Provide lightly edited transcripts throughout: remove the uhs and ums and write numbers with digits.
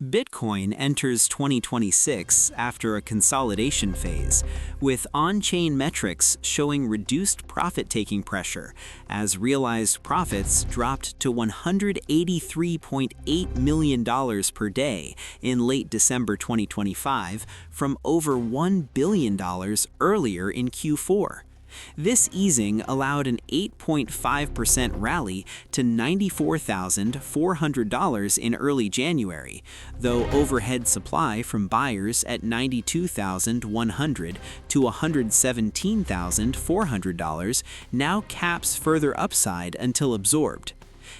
Bitcoin enters 2026 after a consolidation phase, with on-chain metrics showing reduced profit-taking pressure as realized profits dropped to $183.8 million per day in late December 2025 from over $1 billion earlier in Q4. This easing allowed an 8.5% rally to $94,400 in early January, though overhead supply from buyers at $92,100 to $117,400 now caps further upside until absorbed.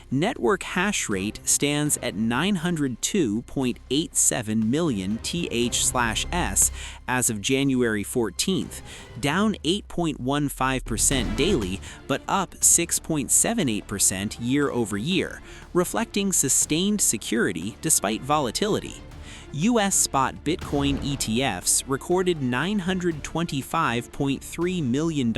Network hash rate stands at 902.87 million TH/s as of January 14th, down 8.15% daily but up 6.78% year over year, reflecting sustained security despite volatility. U.S. spot Bitcoin ETFs recorded $925.3 million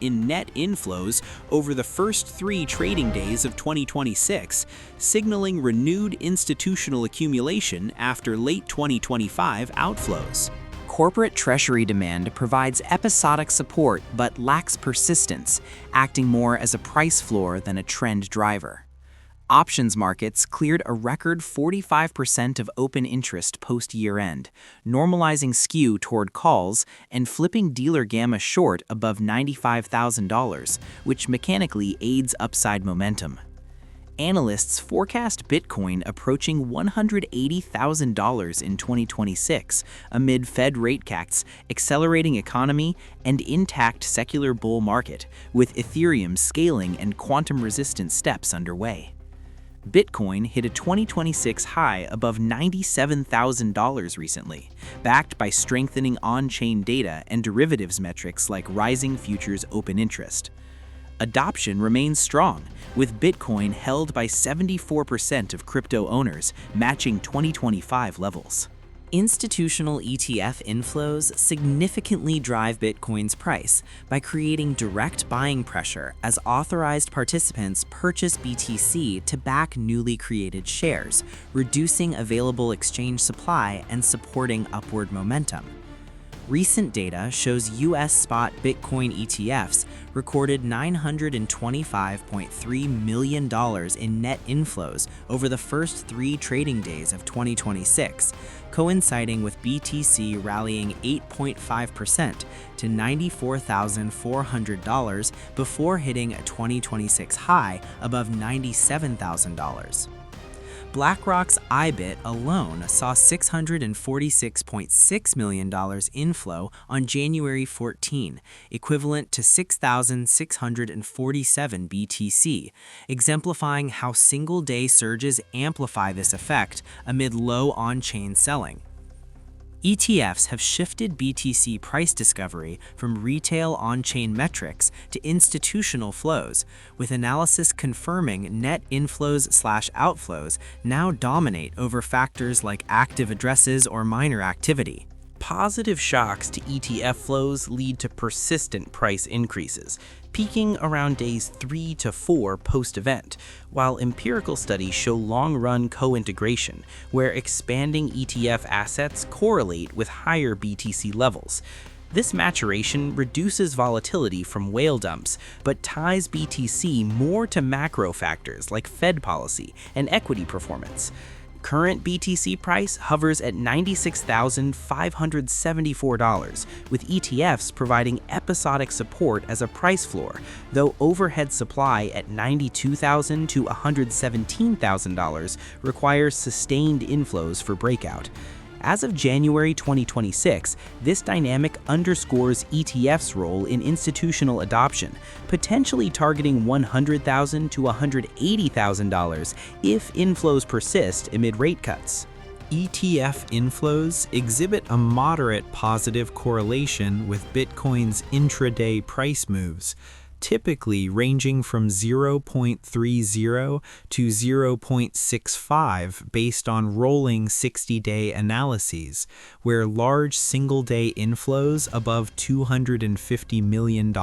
in net inflows over the first 3 trading days of 2026, signaling renewed institutional accumulation after late 2025 outflows. Corporate treasury demand provides episodic support but lacks persistence, acting more as a price floor than a trend driver. Options markets cleared a record 45% of open interest post-year-end, normalizing skew toward calls and flipping dealer gamma short above $95,000, which mechanically aids upside momentum. Analysts forecast Bitcoin approaching $180,000 in 2026 amid Fed rate cuts, accelerating economy, and intact secular bull market, with Ethereum scaling and quantum resistance steps underway. Bitcoin hit a 2026 high above $97,000 recently, backed by strengthening on-chain data and derivatives metrics like rising futures open interest. Adoption remains strong, with Bitcoin held by 74% of crypto owners, matching 2025 levels. Institutional ETF inflows significantly drive Bitcoin's price by creating direct buying pressure as authorized participants purchase BTC to back newly created shares, reducing available exchange supply and supporting upward momentum. Recent data shows U.S. spot Bitcoin ETFs recorded $925.3 million in net inflows over the first 3 trading days of 2026, coinciding with BTC rallying 8.5% to $94,400 before hitting a 2026 high above $97,000. BlackRock's IBIT alone saw $646.6 million inflow on January 14, equivalent to 6,647 BTC, exemplifying how single-day surges amplify this effect amid low on-chain selling. ETFs have shifted BTC price discovery from retail on-chain metrics to institutional flows, with analysis confirming net inflows/outflows now dominate over factors like active addresses or miner activity. Positive shocks to ETF flows lead to persistent price increases, peaking around days 3 to 4 post-event, while empirical studies show long-run co-integration, where expanding ETF assets correlate with higher BTC levels. This maturation reduces volatility from whale dumps, but ties BTC more to macro factors like Fed policy and equity performance. Current BTC price hovers at $96,574, with ETFs providing episodic support as a price floor, though overhead supply at $92,000 to $117,000 requires sustained inflows for breakout. As of January 2026, this dynamic underscores ETF's role in institutional adoption, potentially targeting $100,000 to $180,000 if inflows persist amid rate cuts. ETF inflows exhibit a moderate positive correlation with Bitcoin's intraday price moves, typically ranging from 0.30 to 0.65 based on rolling 60-day analyses, where large single-day inflows above $250 million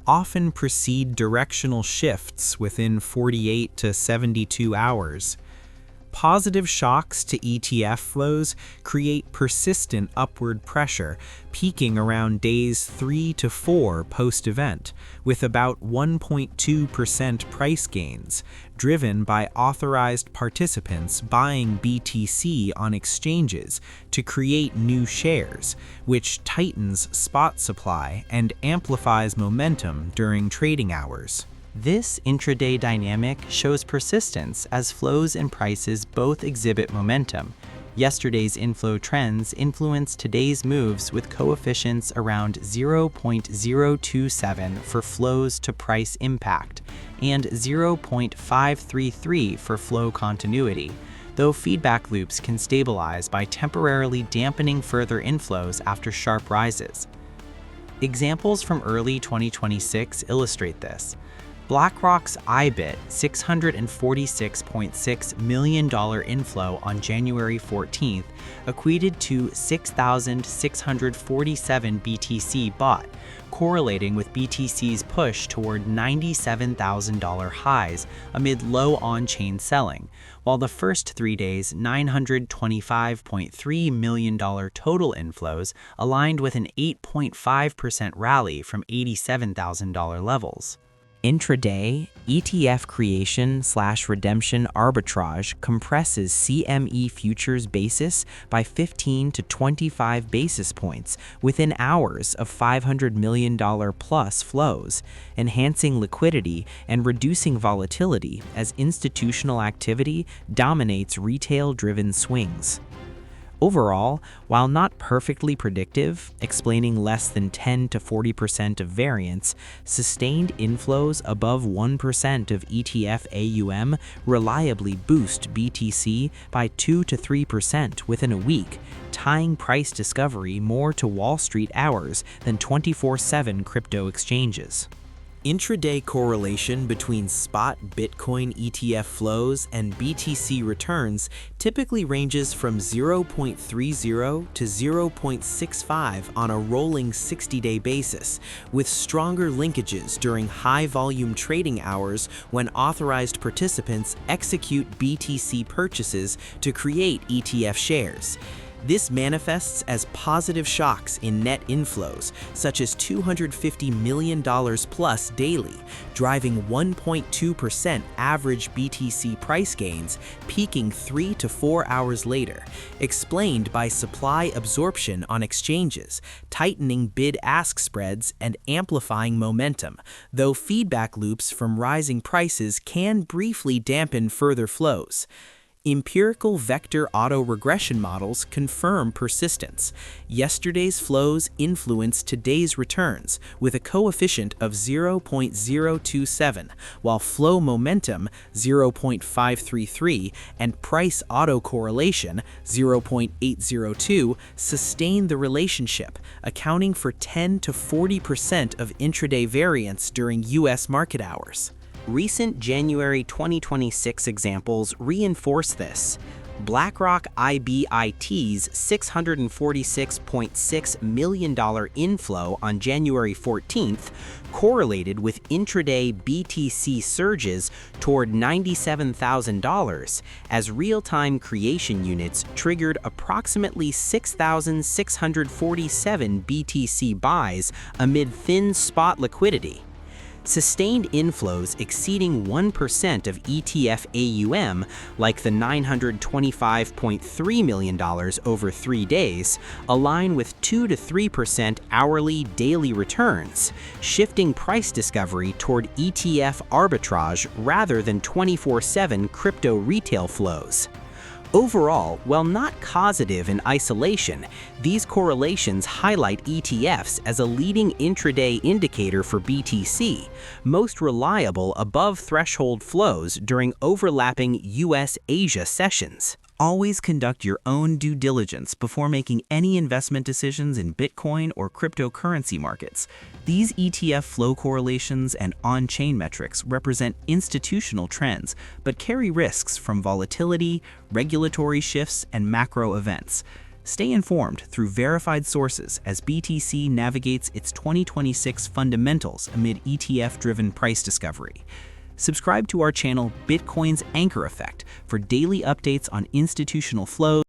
often precede directional shifts within 48 to 72 hours. Positive shocks to ETF flows create persistent upward pressure, peaking around days 3 to 4 post-event, with about 1.2% price gains, driven by authorized participants buying BTC on exchanges to create new shares, which tightens spot supply and amplifies momentum during trading hours. This intraday dynamic shows persistence as flows and prices both exhibit momentum. Yesterday's inflow trends influence today's moves with coefficients around 0.027 for flows to price impact and 0.533 for flow continuity, though feedback loops can stabilize by temporarily dampening further inflows after sharp rises. Examples from early 2026 illustrate this. BlackRock's IBIT $646.6 million inflow on January 14th equated to 6,647 BTC bought, correlating with BTC's push toward $97,000 highs amid low on-chain selling, while the first 3 days' $925.3 million total inflows aligned with an 8.5% rally from $87,000 levels. Intraday, ETF creation/redemption arbitrage compresses CME futures basis by 15 to 25 basis points within hours of $500 million plus flows, enhancing liquidity and reducing volatility as institutional activity dominates retail-driven swings. Overall, while not perfectly predictive, explaining less than 10 to 40% of variance, sustained inflows above 1% of ETF AUM reliably boost BTC by 2 to 3% within a week, tying price discovery more to Wall Street hours than 24/7 crypto exchanges. Intraday correlation between spot Bitcoin ETF flows and BTC returns typically ranges from 0.30 to 0.65 on a rolling 60-day basis, with stronger linkages during high-volume trading hours when authorized participants execute BTC purchases to create ETF shares. This manifests as positive shocks in net inflows, such as $250 million plus daily, driving 1.2% average BTC price gains, peaking 3 to 4 hours later, explained by supply absorption on exchanges, tightening bid-ask spreads, and amplifying momentum, though feedback loops from rising prices can briefly dampen further flows. Empirical vector autoregression models confirm persistence. Yesterday's flows influence today's returns with a coefficient of 0.027, while flow momentum 0.533 and price autocorrelation 0.802 sustain the relationship, accounting for 10 to 40% of intraday variance during U.S. market hours. Recent January 2026 examples reinforce this. BlackRock IBIT's $646.6 million inflow on January 14th correlated with intraday BTC surges toward $97,000 as real-time creation units triggered approximately 6,647 BTC buys amid thin spot liquidity. Sustained inflows exceeding 1% of ETF AUM, like the $925.3 million over 3 days, align with 2 to 3% hourly daily returns, shifting price discovery toward ETF arbitrage rather than 24/7 crypto retail flows. Overall, while not causative in isolation, these correlations highlight ETFs as a leading intraday indicator for BTC, most reliable above-threshold flows during overlapping US-Asia sessions. Always conduct your own due diligence before making any investment decisions in Bitcoin or cryptocurrency markets. These ETF flow correlations and on-chain metrics represent institutional trends, but carry risks from volatility, regulatory shifts, and macro events. Stay informed through verified sources as BTC navigates its 2026 fundamentals amid ETF-driven price discovery. Subscribe to our channel Bitcoin's Anchor Effect for daily updates on institutional flows.